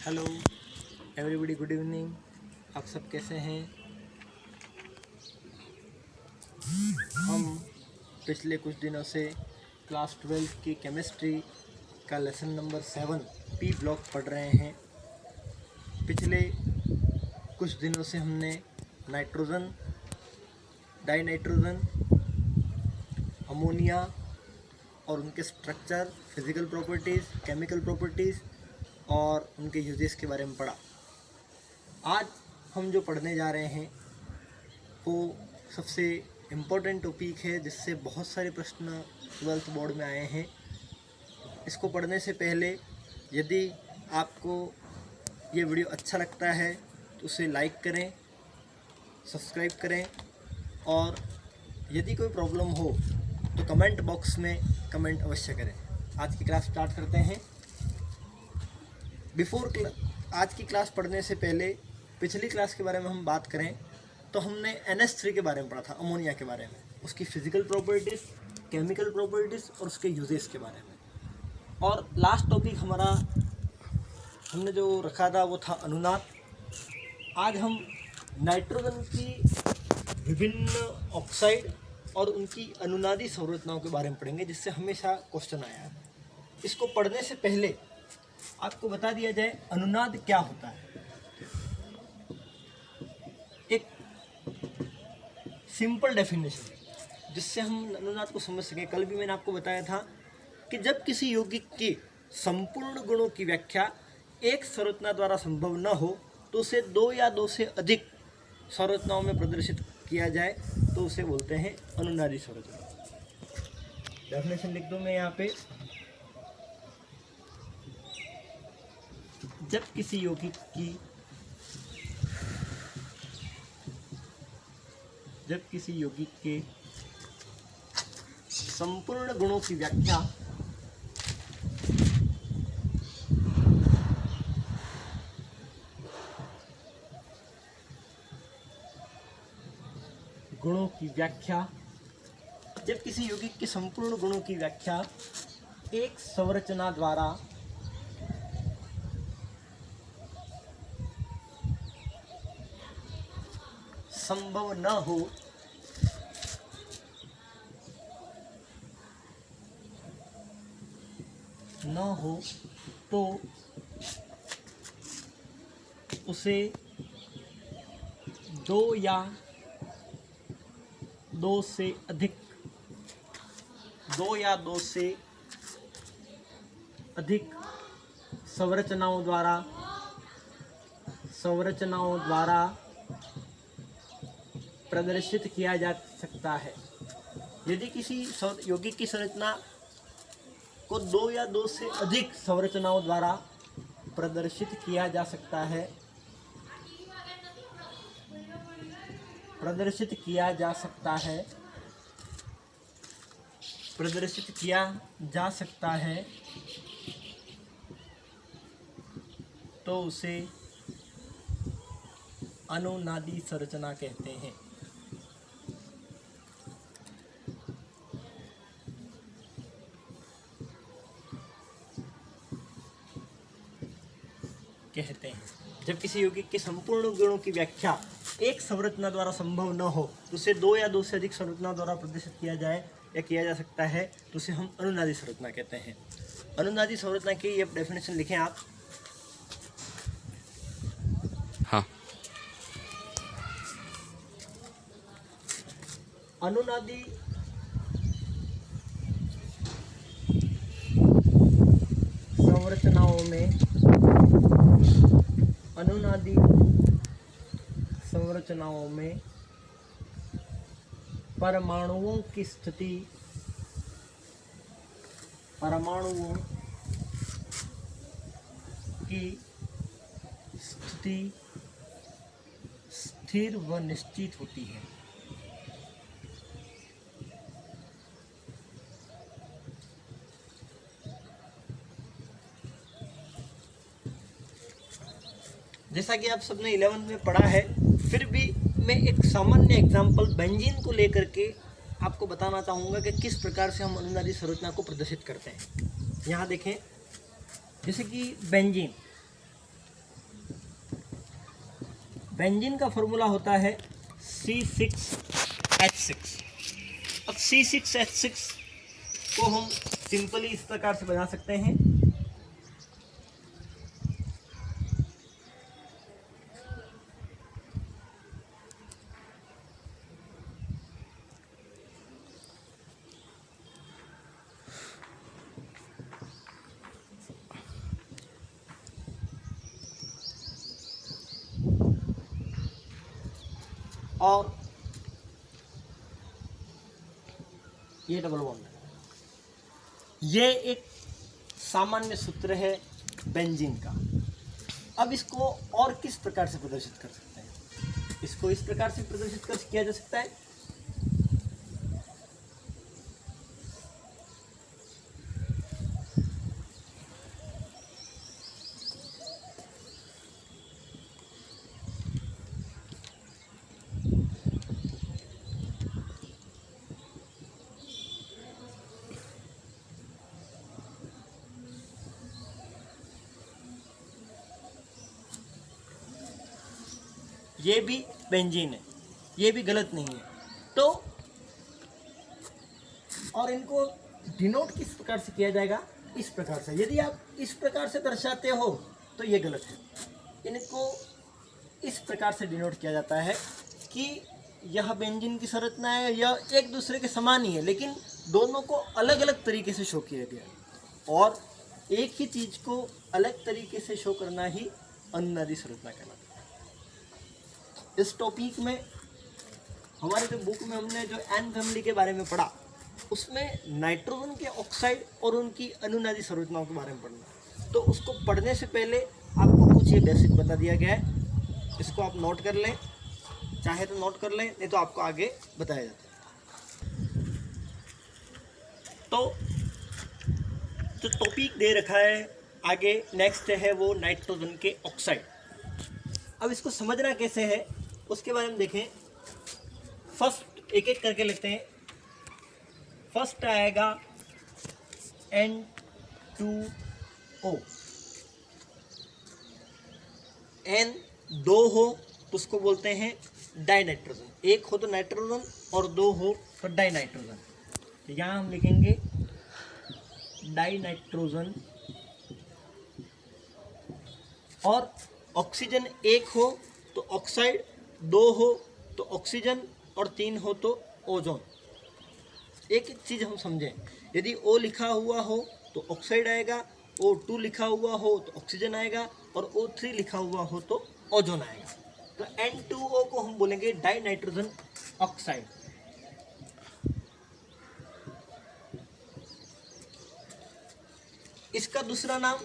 Hello everybody, good evening. आप सब कैसे हैं? हम पिछले कुछ दिनों से क्लास 12 की केमिस्ट्री का लेसन नंबर 7 पी ब्लॉक पढ़ रहे हैं। पिछले कुछ दिनों से हमने नाइट्रोजन, डाइनाइट्रोजन, अमोनिया और उनके structure, physical properties, chemical properties और उनके यूजेस के बारे में पढ़ा। आज हम जो पढ़ने जा रहे हैं वो सबसे इम्पोर्टेंट टॉपिक है, जिससे बहुत सारे प्रश्न 12th बोर्ड में आए हैं। इसको पढ़ने से पहले यदि आपको ये वीडियो अच्छा लगता है तो उसे लाइक करें, सब्सक्राइब करें और यदि कोई प्रॉब्लम हो तो कमेंट बॉक्स में कमेंट अवश्य करें। आज की क्लास स्टार्ट करते हैं। आज की क्लास पढ़ने से पहले पिछली क्लास के बारे में हम बात करें तो हमने NH3 के बारे में पढ़ा था, अमोनिया के बारे में, उसकी फिज़िकल प्रॉपर्टीज़, केमिकल प्रॉपर्टीज़ और उसके यूजेस के बारे में। और लास्ट टॉपिक हमारा हमने जो रखा था वो था अनुनाद। आज हम नाइट्रोजन की विभिन्न ऑक्साइड और उनकी अनुनादी संरचनाओं के बारे में पढ़ेंगे, जिससे हमेशा क्वेश्चन आया है। इसको पढ़ने से पहले आपको बता दिया जाए अनुनाद क्या होता है। एक सिंपल डेफिनेशन जिससे हम अनुनाद को समझ सकें। कल भी मैंने आपको बताया था कि जब किसी यौगिक के संपूर्ण गुणों की व्याख्या एक संरचना द्वारा संभव न हो तो उसे दो या दो से अधिक संरचनाओं में प्रदर्शित किया जाए तो उसे बोलते हैं अनुनादी संरचना। डेफिनेशन लिख दूं मैं यहाँ पे। जब किसी यौगिक के संपूर्ण गुणों की व्याख्या जब किसी यौगिक के संपूर्ण गुणों की व्याख्या एक संरचना द्वारा संभव न हो तो उसे दो या दो से अधिक संरचनाओं द्वारा प्रदर्शित किया जा सकता है। यदि किसी यौगिक की संरचना को दो या दो से अधिक संरचनाओं द्वारा प्रदर्शित किया जा सकता है तो उसे अनुनादी संरचना कहते हैं। जब किसी यौगिक के संपूर्ण गुणों की व्याख्या एक संरचना द्वारा संभव न हो तो उसे दो या दो से अधिक संरचना द्वारा प्रदर्शित किया जाए या किया जा सकता है तो उसे हम अनुनादी संरचना कहते हैं। अनुनादी संरचना की ये डेफिनेशन लिखें आप। हाँ। अनुनादी संरचनाओं में परमाणुओं की स्थिति स्थिर व निश्चित होती है। जैसा कि आप सबने 11th में पढ़ा है, फिर भी मैं एक सामान्य एग्जाम्पल बेंजीन को लेकर के आपको बताना चाहूँगा कि किस प्रकार से हम अनुनादी संरचना को प्रदर्शित करते हैं। यहाँ देखें, जैसे कि बेंजीन बेंजीन का फॉर्मूला होता है C6H6। अब C6H6 को हम सिंपली इस प्रकार से बना सकते हैं। और ये डबल बॉन्ड है। ये एक सामान्य सूत्र है बेंजीन का। अब इसको और किस प्रकार से प्रदर्शित कर सकते हैं? इसको इस प्रकार से प्रदर्शित किया जा सकता है। ये भी बेंजीन है, ये भी गलत नहीं है। तो और इनको डिनोट किस प्रकार से किया जाएगा? इस प्रकार से। यदि आप इस प्रकार से दर्शाते हो तो ये गलत है। इनको इस प्रकार से डिनोट किया जाता है कि यह बेंजीन की संरचना है, यह एक दूसरे के समान ही है, लेकिन दोनों को अलग अलग तरीके से शो किया गया है। और एक ही चीज़ को अलग तरीके से शो करना ही अनुनादी संरचना कहलाता है। इस टॉपिक में हमारे जो बुक में हमने जो एन फैमिली के बारे में पढ़ा, उसमें नाइट्रोजन के ऑक्साइड और उनकी अनुनादी संरचनाओं के बारे में पढ़ना। तो उसको पढ़ने से पहले आपको कुछ ये बेसिक बता दिया गया है। इसको आप नोट कर लें, चाहे तो नोट कर लें, नहीं तो आपको आगे बताया जाता है। तो जो टॉपिक दे रखा है आगे नेक्स्ट है वो नाइट्रोजन के ऑक्साइड। अब इसको समझना कैसे है उसके बारे में देखें। फर्स्ट एक एक करके लिखते हैं। फर्स्ट आएगा N2O। N दो हो तो उसको बोलते हैं डाई नाइट्रोजन। एक हो तो नाइट्रोजन और दो हो तो डाई नाइट्रोजन। तो यहाँ हम लिखेंगे डाई नाइट्रोजन। और ऑक्सीजन एक हो तो ऑक्साइड, दो हो तो ऑक्सीजन और तीन हो तो ओजोन। एक एक चीज़ हम समझें। यदि O लिखा हुआ हो तो ऑक्साइड आएगा, O2 लिखा हुआ हो तो ऑक्सीजन आएगा और O3 लिखा हुआ हो तो ओजोन आएगा। तो N2O को हम बोलेंगे डाई नाइट्रोजन ऑक्साइड। इसका दूसरा नाम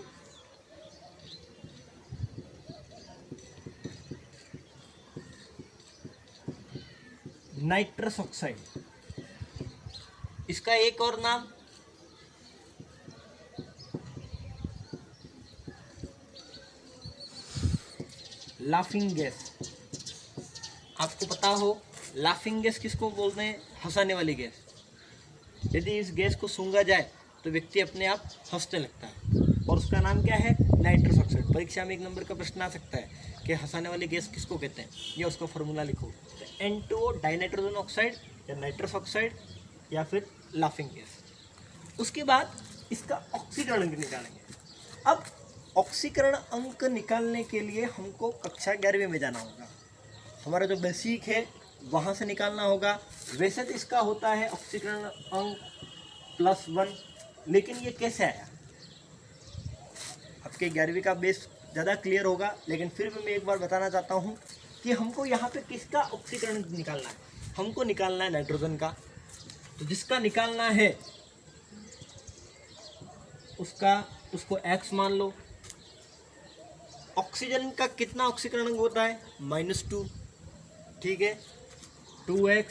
नाइट्रस ऑक्साइड। इसका एक और नाम लाफिंग गैस। आपको पता हो लाफिंग गैस किसको बोलते हैं? हंसाने वाली गैस। यदि इस गैस को सूंघा जाए तो व्यक्ति अपने आप हंसने लगता है, और उसका नाम क्या है? Nitrous oxide. परीक्षा में एक नंबर का प्रश्न आ सकता है कि हंसाने वाली गैस किसको कहते हैं, या उसका फॉर्मूला लिखो। तो N2O डाई नाइट्रोजन ऑक्साइड या नाइट्रस ऑक्साइड या फिर लाफिंग गैस। उसके बाद इसका ऑक्सीकरण अंक निकालेंगे। अब ऑक्सीकरण अंक निकालने के लिए हमको कक्षा 11वीं में जाना होगा। हमारा जो बेसिक है वहाँ से निकालना होगा। वैसे तो इसका होता है ऑक्सीकरण अंक +1, लेकिन ये कैसे आया? आपके 11वीं का बेस ज़्यादा क्लियर होगा, लेकिन फिर भी मैं एक बार बताना चाहता हूँ कि हमको यहाँ पे किसका ऑक्सीकरण निकालना है। हमको निकालना है नाइट्रोजन का। तो जिसका निकालना है उसको X मान लो। ऑक्सीजन का कितना ऑक्सीकरण अंक होता है? -2। ठीक है, 2x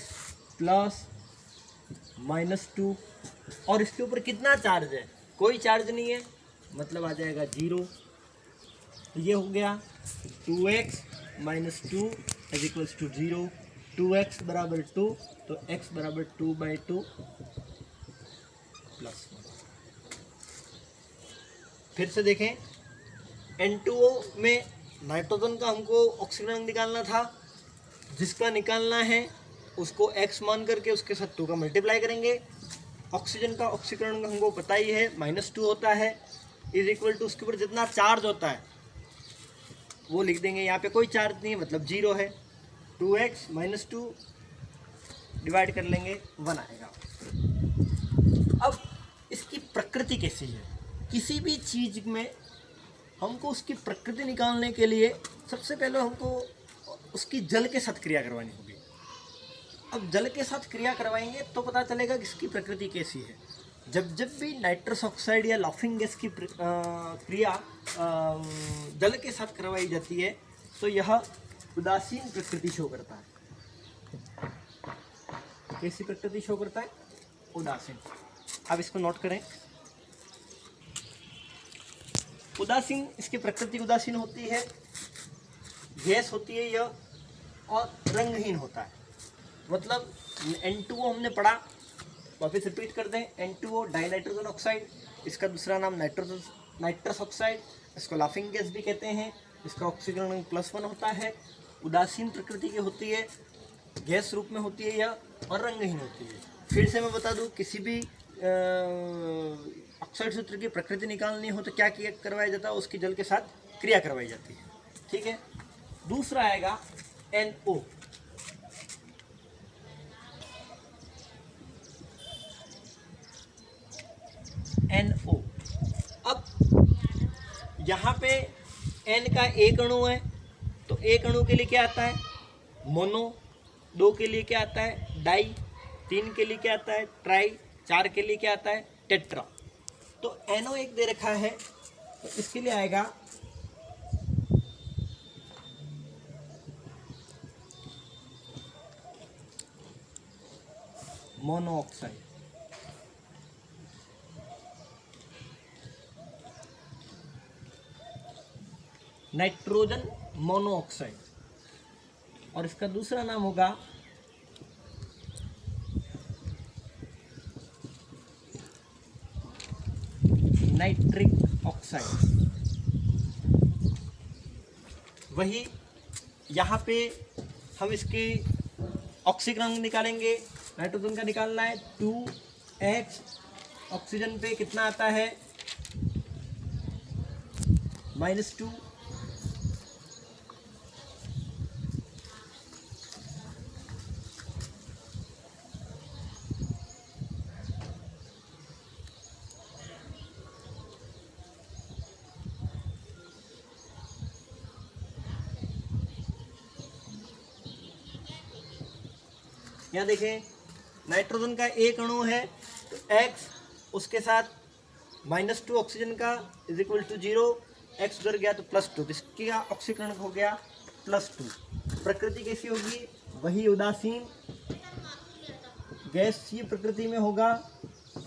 + -2। और इसके ऊपर कितना चार्ज है? कोई चार्ज नहीं है, मतलब आ जाएगा 0। तो ये हो गया 2x - 2 = 0। 2x = 2 तो x = 2/2 +1। फिर से देखें, N2O में नाइट्रोजन का हमको ऑक्सीकरण निकालना था, जिसका निकालना है उसको x मान करके उसके साथ 2 का मल्टीप्लाई करेंगे। ऑक्सीजन का ऑक्सीकरण हमको पता ही है -2 होता है, इज इक्वल टू उसके ऊपर जितना चार्ज होता है वो लिख देंगे। यहाँ पे कोई चार्ज नहीं है मतलब 0 है। 2x - 2 डिवाइड कर लेंगे 1 आएगा। अब इसकी प्रकृति कैसी है? किसी भी चीज़ में हमको उसकी प्रकृति निकालने के लिए सबसे पहले हमको उसकी जल के साथ क्रिया करवानी होगी। अब जल के साथ क्रिया करवाएंगे तो पता चलेगा कि इसकी प्रकृति कैसी है। जब जब भी नाइट्रस ऑक्साइड या लाफिंग गैस की क्रिया जल के साथ करवाई जाती है तो यह उदासीन प्रकृति शो करता है। कैसी प्रकृति शो करता है? उदासीन। अब इसको नोट करें। उदासीन, इसकी प्रकृति उदासीन होती है, गैस होती है यह, और रंगहीन होता है। मतलब N2O हमने पढ़ा, वापस रिपीट कर दें। N2O डाइनाइट्रोजन ऑक्साइड, इसका दूसरा नाम नाइट्रस ऑक्साइड, इसको लाफिंग गैस भी कहते हैं। इसका ऑक्सीकरण +1 होता है। उदासीन प्रकृति की होती है, गैस रूप में होती है यह, और रंगहीन होती है। फिर से मैं बता दूं, किसी भी ऑक्साइड सूत्र की प्रकृति निकालनी हो तो क्या किया करवाया जाता है? उसकी जल के साथ क्रिया करवाई जाती है। ठीक है। दूसरा आएगा NO। NO। अब यहाँ पे N का एक अणु है तो एक अणु के लिए क्या आता है? मोनो। 2 के लिए क्या आता है? डाई। 3 के लिए क्या आता है? ट्राई। 4 के लिए क्या आता है? टेट्रा। तो NO एक दे रखा है तो इसके लिए आएगा मोनोऑक्साइड। Nitrogen monoxide. और इसका दूसरा नाम होगा नाइट्रिक ऑक्साइड। वही यहाँ पे हम इसकी ऑक्सीकरण निकालेंगे। नाइट्रोजन का निकालना है 2x, ऑक्सीजन पे कितना आता है? -2। यहाँ देखें, नाइट्रोजन का एक अणु है तो x, उसके साथ -2 ऑक्सीजन का इज इक्वल टू 0, x उधर गया तो +2, इसका ऑक्सीकरण हो गया +2। प्रकृति कैसी होगी? वही उदासीन गैसीय प्रकृति में होगा।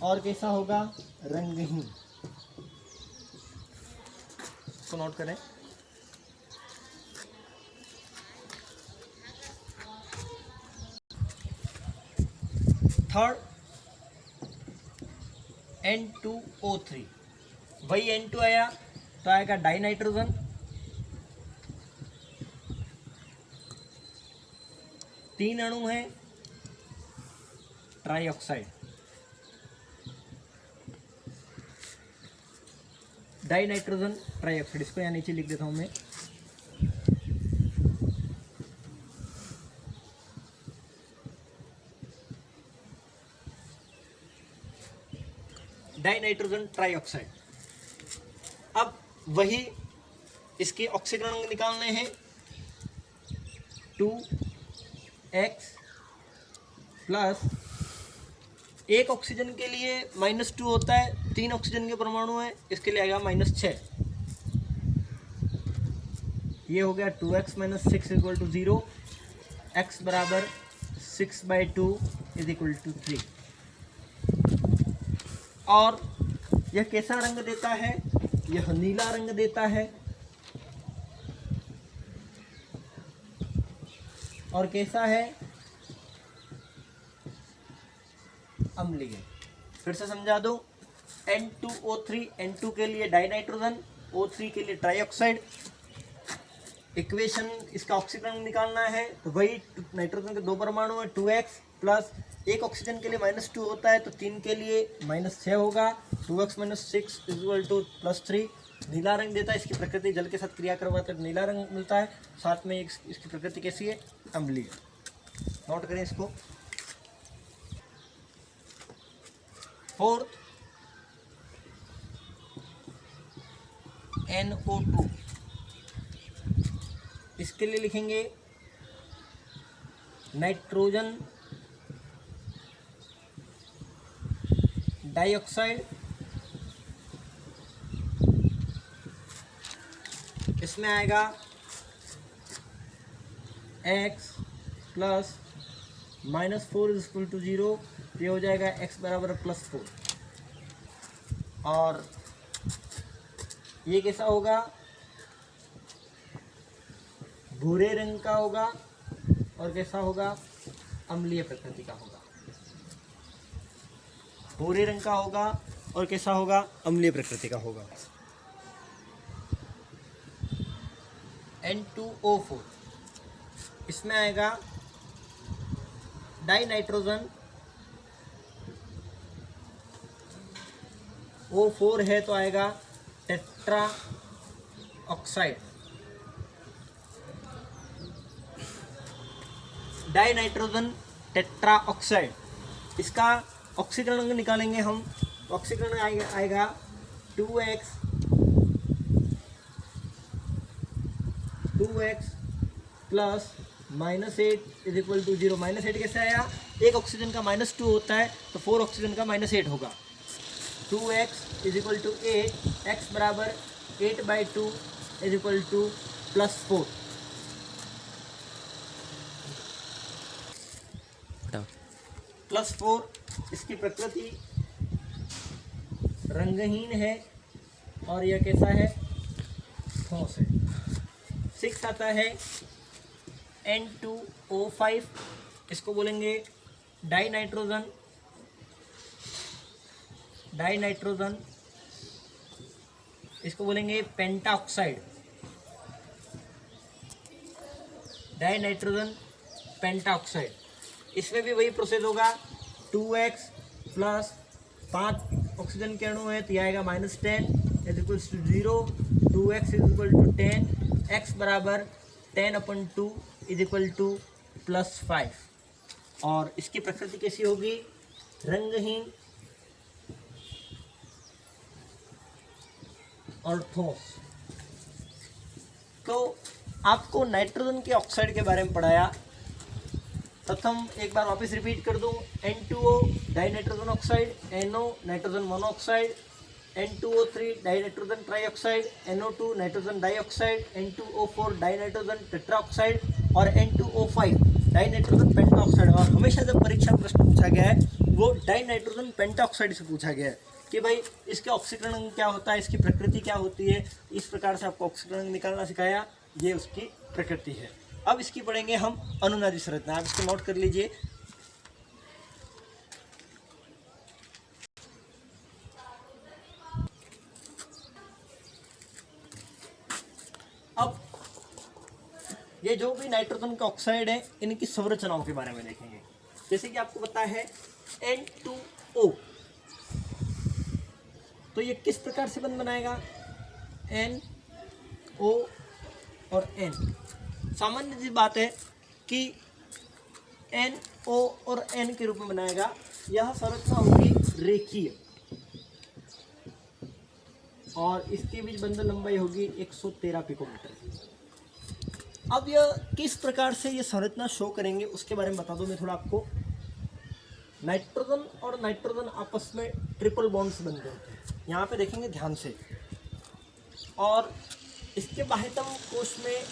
और कैसा होगा? रंगहीन। इसको नोट करें। थर्ड N2O3, वही N2 आया तो आएगा डाइनाइट्रोजन। 3 अणु हैं, ट्राईऑक्साइड। डाइनाइट्रोजन ट्राईऑक्साइड, इसको यहाँ नीचे लिख देता हूँ मैं। Dinitrogen trioxide. अब वही इसके ऑक्सीकरण निकालने हैं। 2x प्लस, एक ऑक्सीजन के लिए -2 होता है, 3 ऑक्सीजन के परमाणु है, इसके लिए आएगा -6। ये हो गया 2x - 6 इक्वल टू 0, x बराबर 6/2 इज इक्वल टू 3। और यह कैसा रंग देता है? यह नीला रंग देता है। और कैसा है? अम्लीय। फिर से समझा दो। N2O3, N2 के लिए डाइनाइट्रोजन, O3 के लिए ट्राईऑक्साइड। इक्वेशन इसका ऑक्सीकरण निकालना है तो वही नाइट्रोजन के 2 परमाणु है 2x प्लस एक ऑक्सीजन के लिए -2 होता है तो 3 के लिए -6 होगा। 2x - 6 = +3। नीला रंग देता है, इसकी प्रकृति जल के साथ क्रिया करवाकर नीला रंग मिलता है। साथ में इसकी प्रकृति कैसी है? अम्लीय। नोट करें इसको। फोर्थ NO2, इसके लिए लिखेंगे नाइट्रोजन डाइऑक्साइड। इसमें आएगा x प्लस -4 = 0, ये हो जाएगा x बराबर +4। और ये कैसा होगा? भूरे रंग का होगा और कैसा होगा? अम्लीय प्रकृति का होगा। भूरे रंग का होगा और कैसा होगा? अम्लीय प्रकृति का होगा। N2O4, इसमें आएगा डाई नाइट्रोजन। O4 है तो आएगा tetra oxide. Die nitrogen tetra oxide, इसका ऑक्सीकरण निकालेंगे हम। ऑक्सीकरण आएगा 2x प्लस -8 = 0। -8 कैसे आया? एक ऑक्सीजन का -2 होता है तो 4 ऑक्सीजन का -8 होगा। 2x = 8, x बराबर 8/2 = +4। +4, इसकी प्रकृति रंगहीन है और यह कैसा है? ठोस है। 6 आता है N2O5, इसको बोलेंगे डाई नाइट्रोजन। इसको बोलेंगे पेंटा ऑक्साइड। डाई नाइट्रोजन पेंटा ऑक्साइड, इसमें भी वही प्रोसेस होगा। 2x प्लस 5 ऑक्सीजन के अणु है तो यह आएगा -10 = 0। 2x = 10, x बराबर 10/2 = +5। और इसकी प्रकृति कैसी होगी? रंगहीन और ठोस। तो आपको नाइट्रोजन के ऑक्साइड के बारे में पढ़ाया। प्रथम एक बार वापस रिपीट कर दूं। N2O die nitrogen oxide, NO nitrogen monoxide, N2O3 die nitrogen trioxide, NO2 nitrogen dioxide, N2O4 die nitrogen tetroxide और N2O5 डाई नाइट्रोजन पेंटाऑक्साइड। और हमेशा जब परीक्षा प्रश्न पूछा गया है वो डाई नाइट्रोजन पेंटाऑक्साइड से पूछा गया है कि भाई इसके ऑक्सीकरण क्या होता है, इसकी प्रकृति क्या होती है। इस प्रकार से आपको ऑक्सीकरण निकालना सिखाया, ये उसकी प्रकृति है। अब इसकी पढ़ेंगे हम अनुनादी संरचना। आप इसको नोट कर लीजिए। अब ये जो भी नाइट्रोजन का ऑक्साइड है इनकी संरचनाओं के बारे में देखेंगे। जैसे कि आपको पता है N2O, तो ये किस प्रकार से बंध बनाएगा? NO और N। सामान्य सी बात है कि NO और N के रूप में बनाएगा। यह संरचना होगी रेखीय और इसके बीच बंधन लंबाई होगी 113 पिकोमीटर। अब यह किस प्रकार से ये संरचना शो करेंगे उसके बारे में बता दूं मैं थोड़ा आपको। नाइट्रोजन और नाइट्रोजन आपस में ट्रिपल बॉन्ड से बनते होते हैं, यहाँ पे देखेंगे ध्यान से। और इसके बाह्यतम कोश में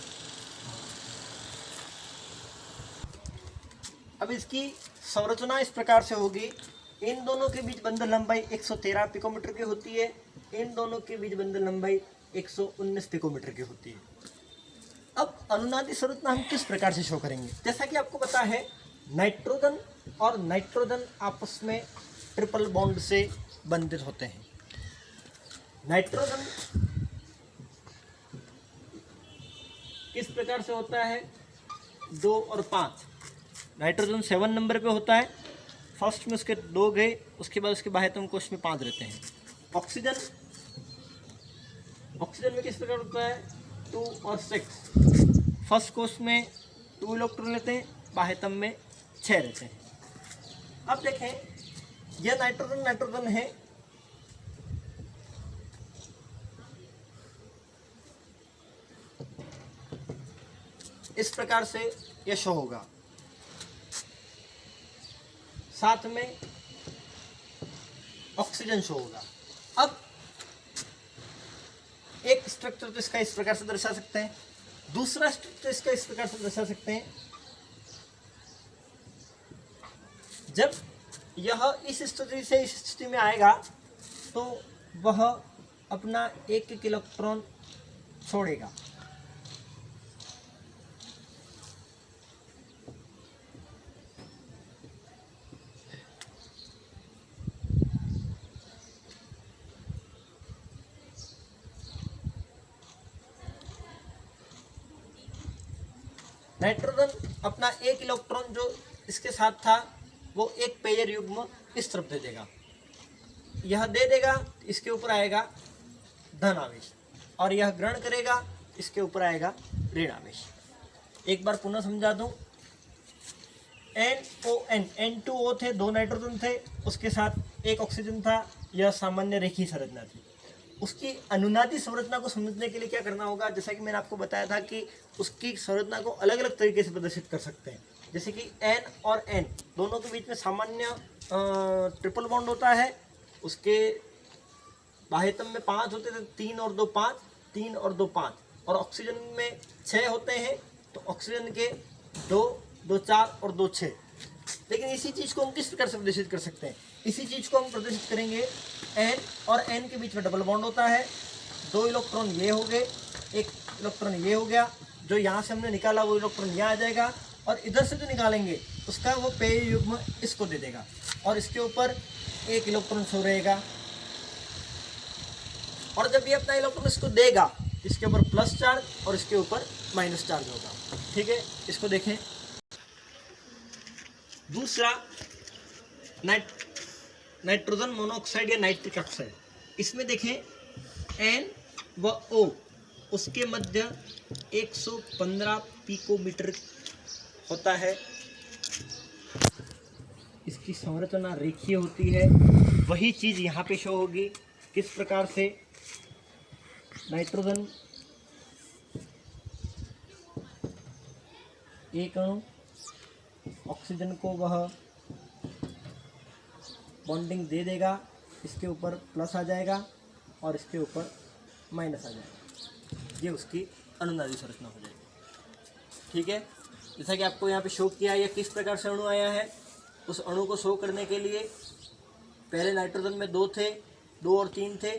अब इसकी संरचना इस प्रकार से होगी। इन दोनों के बीच बंधन लंबाई 113 पिकोमीटर की होती है, इन दोनों के बीच बंधन लंबाई 119 पिकोमीटर की होती है। अब अनुनादी संरचना हम किस प्रकार से शो करेंगे? जैसा कि आपको पता है नाइट्रोजन और नाइट्रोजन आपस में ट्रिपल बॉन्ड से बंधित होते हैं। नाइट्रोजन किस प्रकार से होता है? 2 और 5। नाइट्रोजन 7 नंबर पे होता है, फर्स्ट में उसके 2 गए, उसके बाद उसके बाह्यतम कोश में 5 रहते हैं। ऑक्सीजन में किस प्रकार होता है? 2 और 6। फर्स्ट कोश में 2 इलेक्ट्रॉन लेते हैं, बाह्यतम में 6 रहते हैं। अब देखें, यह नाइट्रोजन है, इस प्रकार से यह शो होगा। साथ में ऑक्सीजन शो होगा। अब एक स्ट्रक्चर तो इसका इस प्रकार से दर्शा सकते हैं, दूसरा स्ट्रक्चर इसका इस प्रकार से दर्शा सकते हैं। जब यह इस स्थिति से इस स्थिति में आएगा तो वह अपना एक इलेक्ट्रॉन छोड़ेगा। नाइट्रोजन अपना एक इलेक्ट्रॉन जो इसके साथ था वो एक पेयर युग्म इस तरफ दे देगा, यह दे देगा, इसके ऊपर आएगा धन आवेश, और यह ग्रहण करेगा, इसके ऊपर आएगा ऋण आवेश। एक बार पुनः समझा दूं, NON N2O थे, 2 नाइट्रोजन थे, उसके साथ एक ऑक्सीजन था, यह सामान्य रेखीय संरचना थी। उसकी अनुनादी संरचना को समझने के लिए क्या करना होगा? जैसा कि मैंने आपको बताया था कि उसकी संरचना को अलग अलग तरीके से प्रदर्शित कर सकते हैं। जैसे कि N और N दोनों के बीच में सामान्य ट्रिपल बॉन्ड होता है, उसके बाह्यतम में 5 होते थे, 3 और 2 5, 3 और 2 5, और ऑक्सीजन में 6 होते हैं, तो ऑक्सीजन के 2 2 4 और 2 6। लेकिन इसी चीज़ को हम किस प्रकार से प्रदर्शित कर सकते हैं? इसी चीज़ को हम प्रदर्शित करेंगे, N और N के बीच में डबल बॉन्ड होता है, 2 इलेक्ट्रॉन ये हो गए, 1 इलेक्ट्रॉन ये हो गया, जो यहाँ से हमने निकाला वो इलेक्ट्रॉन यहाँ आ जाएगा, और इधर से जो निकालेंगे उसका वो पेय युग्म इसको दे देगा, और इसके ऊपर 1 इलेक्ट्रॉन शो रहेगा। और जब ये अपना इलेक्ट्रॉन इसको देगा, इसके ऊपर प्लस चार्ज और इसके ऊपर माइनस चार्ज होगा। ठीक है, इसको देखें। दूसरा नाइट्रोजन मोनोऑक्साइड या नाइट्रिक ऑक्साइड, इसमें देखें N व O, उसके मध्य 115 पिकोमीटर होता है। इसकी संरचना रेखीय होती है। वही चीज़ यहाँ पे शो होगी। किस प्रकार से? नाइट्रोजन एक अणु, ऑक्सीजन को वह बॉन्डिंग दे देगा, इसके ऊपर प्लस आ जाएगा और इसके ऊपर माइनस आ जाएगा। ये उसकी अनुनादी संरचना हो जाएगी। ठीक है, जैसा कि आपको यहाँ पे शो किया, यह किस प्रकार से अणु आया है। उस अणु को शो करने के लिए पहले नाइट्रोजन में 2 थे, 2 और 3 थे,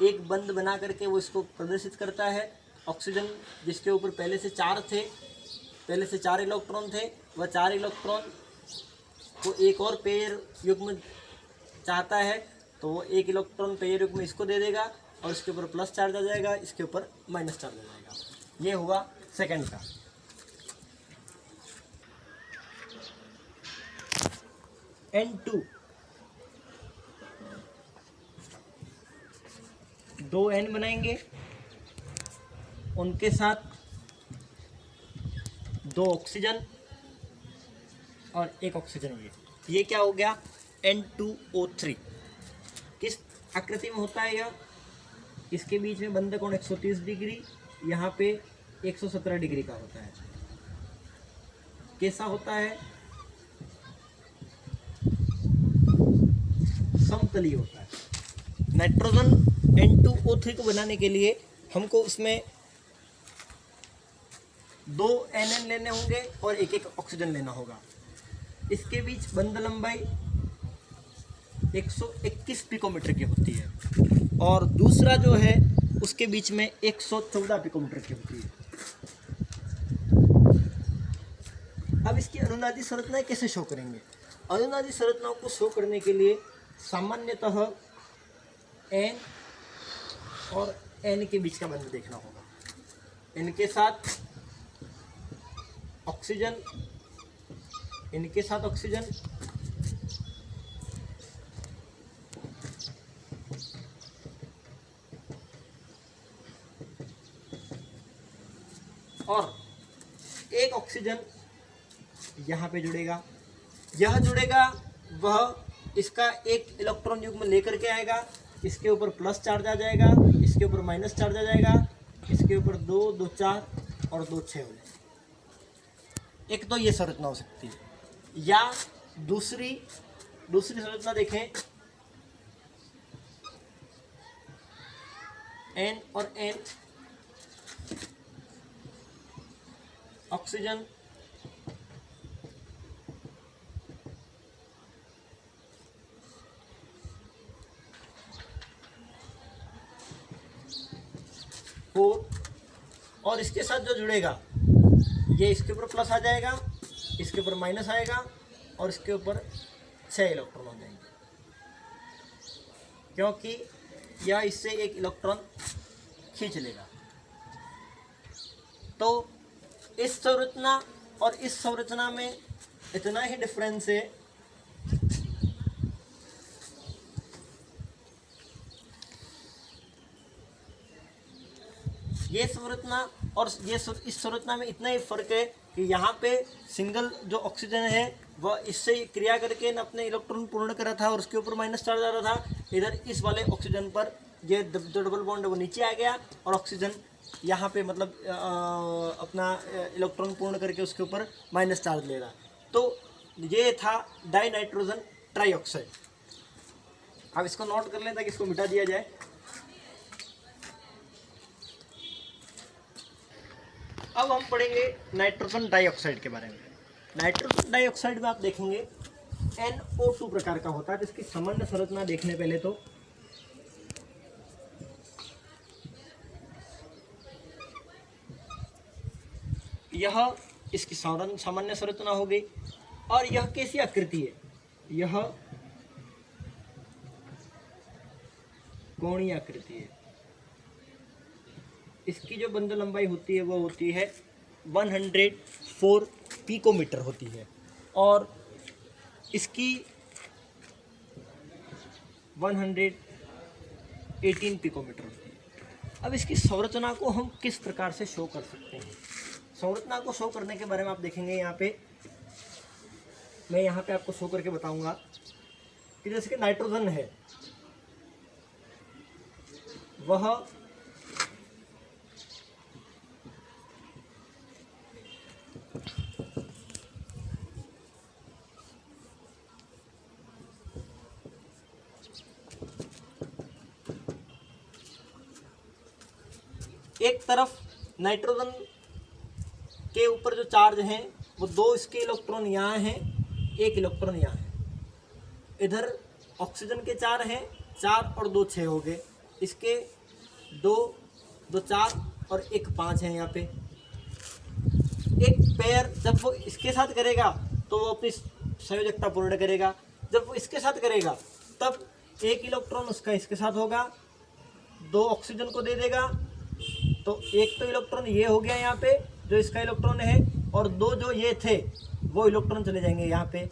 एक बंद बना करके वो इसको प्रदर्शित करता है। ऑक्सीजन जिसके ऊपर पहले से 4 थे, पहले से 4 इलेक्ट्रॉन थे, वह 4 इलेक्ट्रॉन को एक और पेयर युग्म चाहता है, तो वो 1 इलेक्ट्रॉन पेयर युग्म इसको दे देगा, और इसके ऊपर प्लस चार्ज आ जाएगा, इसके ऊपर माइनस चार्ज आ जाएगा। ये हुआ सेकंड का। N2, 2 N बनाएंगे, उनके साथ 2 ऑक्सीजन और 1 ऑक्सीजन। ये क्या हो गया? N2O3। किस आकृति में होता है यह? इसके बीच में बंध कोण 130 डिग्री, यहाँ पे 117 डिग्री का होता है। कैसा होता है? समतलीय होता है। नाइट्रोजन N2O3 को बनाने के लिए हमको उसमें 2 NN लेने होंगे और 1 ऑक्सीजन लेना होगा। इसके बीच बंध लंबाई 121 पिकोमीटर की होती है, और दूसरा जो है उसके बीच में 114 पिकोमीटर की होती है। अब इसकी अनुनादी संरचनाएं कैसे शो करेंगे? अनुनादी संरचनाओं को शो करने के लिए सामान्यतः N और N के बीच का बंध देखना होगा। N के साथ ऑक्सीजन, इनके साथ ऑक्सीजन, और एक ऑक्सीजन यहाँ पे जुड़ेगा। यह जुड़ेगा, वह इसका एक इलेक्ट्रॉन युग्म लेकर के आएगा, इसके ऊपर प्लस चार्ज आ जाएगा, इसके ऊपर माइनस चार्ज आ जाएगा, इसके ऊपर 2 2 4 और 2 6 हो जाएगा। एक तो ये संरचना हो सकती है, या दूसरी संरचना देखें, N और N, ऑक्सीजन, और इसके साथ जो जुड़ेगा ये इसके ऊपर प्लस आ जाएगा, इसके ऊपर माइनस आएगा और इसके ऊपर 6 इलेक्ट्रॉन हो जाएंगे, क्योंकि यह इससे एक इलेक्ट्रॉन खींच लेगा। तो इस संरचना और इस संरचना में इतना ही डिफरेंस है। ये संरचना और ये इस संरचना में इतना ही फर्क है कि यहाँ पे सिंगल जो ऑक्सीजन है वह इससे क्रिया करके न अपने इलेक्ट्रॉन पूर्ण कर रहा था और उसके ऊपर माइनस चार्ज आ रहा था। इधर इस वाले ऑक्सीजन पर ये जो डबल बॉन्ड है वो नीचे आ गया और ऑक्सीजन यहाँ पे मतलब अपना इलेक्ट्रॉन पूर्ण करके उसके ऊपर माइनस चार्ज ले रहा। तो ये था डाई नाइट्रोजन ट्राईऑक्साइड। अब इसको नोट कर लें ताकि इसको मिटा दिया जाए। अब हम पढ़ेंगे नाइट्रोजन डाइऑक्साइड के बारे में। नाइट्रोजन डाइऑक्साइड में आप देखेंगे NO2 प्रकार का होता है। जिसकी सामान्य संरचना देखने पहले तो यह इसकी सामान्य संरचना हो गई। और यह कैसी आकृति है? यह कोणीय आकृति है। इसकी जो बंधन लंबाई होती है वो होती है 104 पिकोमीटर होती है और इसकी 118 पिकोमीटर होती है। अब इसकी संरचना को हम किस प्रकार से शो कर सकते हैं? संरचना को शो करने के बारे में आप देखेंगे यहाँ पे, मैं यहाँ पे आपको शो करके बताऊंगा कि जैसे कि नाइट्रोजन है वह एक तरफ नाइट्रोजन के ऊपर जो चार्ज हैं वो 2 इसके इलेक्ट्रॉन यहाँ हैं, 1 इलेक्ट्रॉन यहाँ है। इधर ऑक्सीजन के 4 हैं, 4 और 2 6 हो गए। इसके 2 2 4 और 1 5 है। यहाँ पे एक पेयर जब वो इसके साथ करेगा तो वो अपनी संयोजकता पूर्ण करेगा। जब वो इसके साथ करेगा तब 1 इलेक्ट्रॉन उसका इसके साथ होगा, 2 ऑक्सीजन को दे देगा। तो एक तो इलेक्ट्रॉन ये हो गया यहाँ पे जो इसका इलेक्ट्रॉन है, और 2 जो ये थे वो इलेक्ट्रॉन चले जाएंगे यहाँ पे।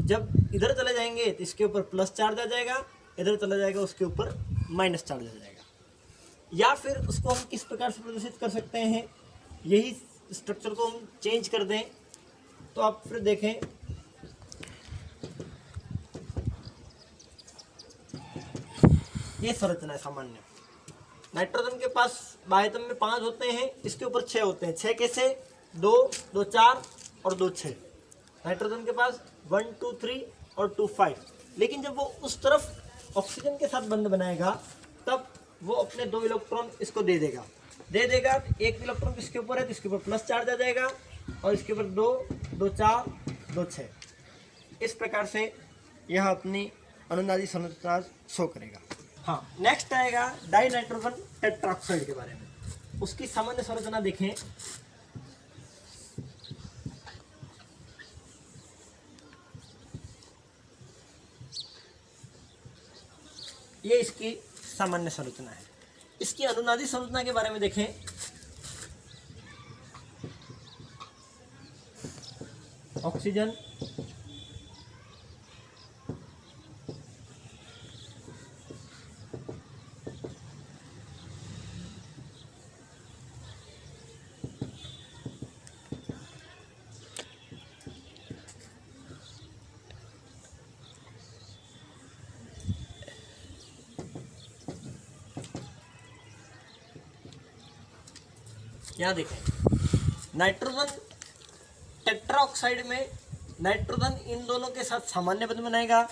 जब इधर चले जाएंगे तो इसके ऊपर प्लस चार्ज आ जाएगा, इधर चला जाएगा उसके ऊपर माइनस चार्ज आ जाएगा। या फिर उसको हम किस प्रकार से प्रदर्शित कर सकते हैं, यही स्ट्रक्चर को हम चेंज कर दें तो आप फिर देखें ये संरचना है सामान्य। नाइट्रोजन के पास बाह्यतम में 5 होते हैं, इसके ऊपर 6 होते हैं। 6 कैसे? 2 2 4 और 2 6। नाइट्रोजन के पास 1 2 3 और 2 5। लेकिन जब वो उस तरफ ऑक्सीजन के साथ बंध बनाएगा तब वो अपने 2 इलेक्ट्रॉन इसको दे देगा। 1 इलेक्ट्रॉन इसके ऊपर है तो इसके ऊपर प्लस चार्ज आ जाएगा और इसके ऊपर 2 2 4 2 6। इस प्रकार से यह अपनी अनुनादी संरचना शो करेगा। हाँ, नेक्स्ट आएगा डाई नाइट्रोजन टेट्राऑक्साइड के बारे में। उसकी सामान्य संरचना देखें। ये इसकी सामान्य संरचना है। इसकी अनुनादी संरचना के बारे में देखें। ऑक्सीजन यहाँ देखें, नाइट्रोजन टेट्राऑक्साइड में नाइट्रोजन इन दोनों के साथ सामान्य बंध बनाएगा।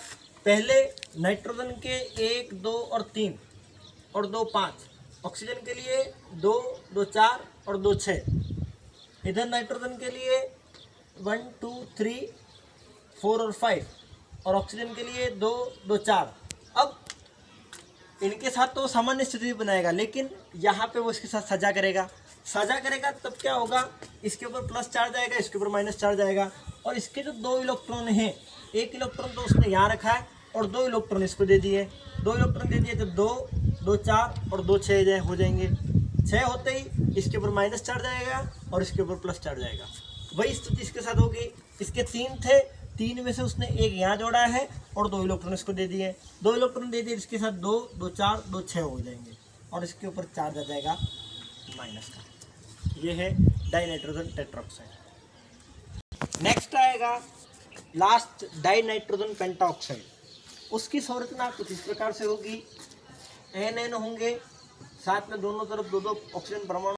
पहले नाइट्रोजन के 1, 2 और 3 और 2, 5, ऑक्सीजन के लिए 2, 2, 4 और 2, 6। इधर नाइट्रोजन के लिए 1, 2, 3, 4 और 5 और ऑक्सीजन के लिए 2, 2, 4। अब इनके साथ तो सामान्य स्थिति बनाएगा, लेकिन यहाँ पे वो इसके साथ साझा करेगा। तब क्या होगा, इसके ऊपर प्लस चार्ज आएगा, इसके ऊपर माइनस चार्ज आएगा। और इसके जो 2 इलेक्ट्रॉन हैं, 1 इलेक्ट्रॉन तो उसने यहाँ रखा है और 2 इलेक्ट्रॉन इसको दे दिए। 2 इलेक्ट्रॉन दे दिए तो 2, 2, 4 और 2, 6 हो जाएंगे। 6 होते ही इसके ऊपर माइनस चार्ज आएगा और इसके ऊपर प्लस चार्ज आएगा। वही स्थिति इसके साथ होगी। इसके 3 थे, 3 में से उसने 1 यहाँ जोड़ा है और 2 इलेक्ट्रॉन इसको दे दिए। 2 इलेक्ट्रॉन दे दिए, इसके साथ 2, 2, 4, 2, 6 हो जाएंगे और इसके ऊपर चार्ज आ जाएगा माइनस का। ये है डाइनाइट्रोजन टेट्राऑक्साइड। नेक्स्ट आएगा लास्ट डाइनाइट्रोजन पेंटाऑक्साइड। उसकी संरचना कुछ इस प्रकार से होगी। NN होंगे, साथ में दोनों तरफ 2-2 ऑक्सीजन परमाणु